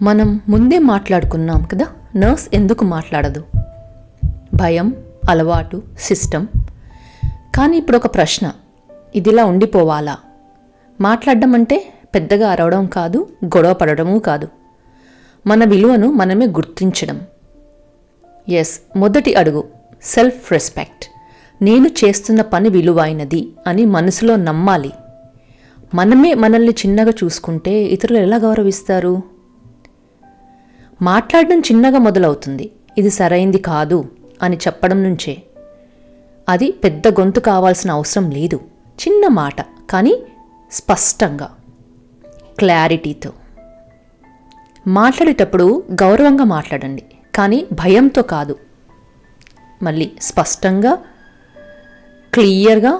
మనం ముందే మాట్లాడుకున్నాం కదా, నర్స్ ఎందుకు మాట్లాడదు? భయం, అలవాటు, సిస్టమ్. కానీ ఇప్పుడు ఒక ప్రశ్న, ఇదిలా ఉండిపోవాలా? మాట్లాడడం అంటే పెద్దగా అరవడం కాదు, గొడవ పడడమూ కాదు. మన విలువను మనమే గుర్తించడం. ఎస్, మొదటి అడుగు సెల్ఫ్ రెస్పెక్ట్. నేను చేస్తున్న పని విలువైనది అని మనసులో నమ్మాలి. మనమే మనల్ని చిన్నగా చూసుకుంటే ఇతరులు ఎలా గౌరవిస్తారు? మాట్లాడడం చిన్నగా మొదలవుతుంది. ఇది సరైంది కాదు అని చెప్పడం నుంచే. అది పెద్ద గొంతు కావాల్సిన అవసరం లేదు. చిన్న మాట, కానీ స్పష్టంగా, క్లారిటీతో. మాట్లాడేటప్పుడు గౌరవంగా మాట్లాడండి, కానీ భయంతో కాదు. మళ్ళీ స్పష్టంగా, క్లియర్గా,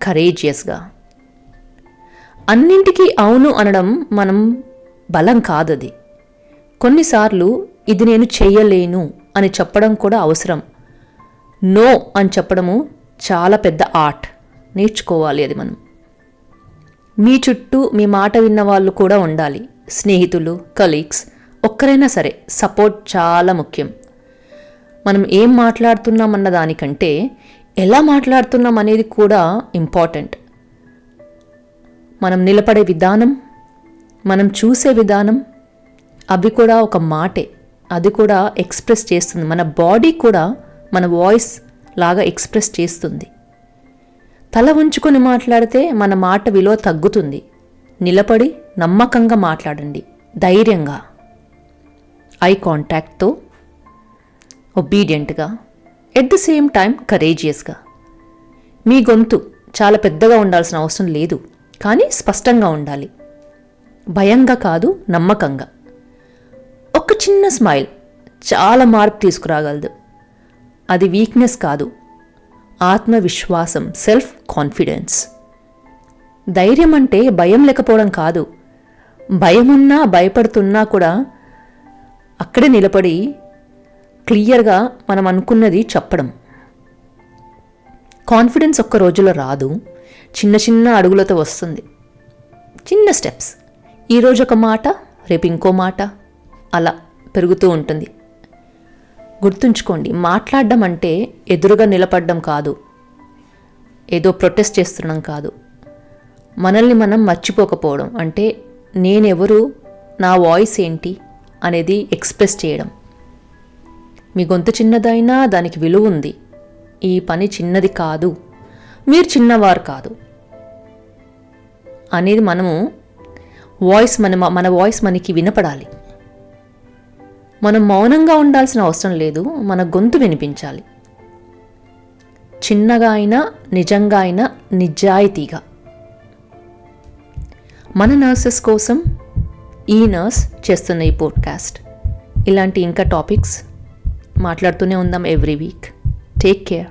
కరేజియస్గా. అన్నింటికీ అవును అనడం మనం బలం కాదది. కొన్నిసార్లు ఇది నేను చెయ్యలేను అని చెప్పడం కూడా అవసరం. నో అని చెప్పడము చాలా పెద్ద ఆర్ట్. నేర్చుకోవాలి అది మనం. మీ చుట్టూ మీ మాట విన్న వాళ్ళు కూడా ఉండాలి. స్నేహితులు, కలీగ్స్, ఒక్కరైనా సరే. సపోర్ట్ చాలా ముఖ్యం. మనం ఏం మాట్లాడుతున్నాం అన్న దానికంటే ఎలా మాట్లాడుతున్నాం అనేది కూడా ఇంపార్టెంట్. మనం నిలబడే విధానం, మనం చూసే విధానం, అవి కూడా ఒక మాటే. అది కూడా ఎక్స్ప్రెస్ చేస్తుంది. మన బాడీ కూడా మన వాయిస్ లాగా ఎక్స్ప్రెస్ చేస్తుంది. తల ఉంచుకొని మాట్లాడితే మన మాట విలువ తగ్గుతుంది. నిలబడి నమ్మకంగా మాట్లాడండి, ధైర్యంగా, ఐ కాంటాక్ట్తో, ఒబీడియంట్గా, ఎట్ ద సేమ్ టైం కరేజియస్గా. మీ గొంతు చాలా పెద్దగా ఉండాల్సిన అవసరం లేదు, కానీ స్పష్టంగా ఉండాలి. భయంగా కాదు, నమ్మకంగా. ఒక చిన్న స్మైల్ చాలా మార్పు తీసుకురాగలదు. అది వీక్నెస్ కాదు, ఆత్మవిశ్వాసం, సెల్ఫ్ కాన్ఫిడెన్స్. ధైర్యం అంటే భయం లేకపోవడం కాదు. భయమున్నా, భయపడుతున్నా కూడా అక్కడే నిలబడి క్లియర్గా మనం అనుకున్నది చెప్పడం. కాన్ఫిడెన్స్ ఒక్క రోజులో రాదు, చిన్న చిన్న అడుగులతో వస్తుంది. చిన్న స్టెప్స్. ఈరోజు ఒక మాట, రేపు ఇంకో మాట, అలా పెరుగుతూ ఉంటుంది. గుర్తుంచుకోండి, మాట్లాడడం అంటే ఎదురుగా నిలబడడం కాదు, ఏదో ప్రొటెస్ట్ చేస్తున్నాం కాదు. మనల్ని మనం మర్చిపోకపోవడం అంటే నేనెవరు, నా వాయిస్ ఏంటి అనేది ఎక్స్ప్రెస్ చేయడం. మీ గొంతు చిన్నదైనా దానికి విలువ ఉంది. ఈ పని చిన్నది కాదు, మీరు చిన్నవారు కాదు అనేది మనము మన వాయిస్ మనకి వినపడాలి. మనం మౌనంగా ఉండాల్సిన అవసరం లేదు, మన గొంతు వినిపించాలి. చిన్నగా అయినా, నిజంగా అయినా, నిజాయితీగా. మన నర్సెస్ కోసం ఈ నర్స్ చేస్తున్న ఈ పోడ్కాస్ట్. ఇలాంటి ఇంకా టాపిక్స్ మాట్లాడుతూనే ఉందాం ఎవ్రీ వీక్. Take care.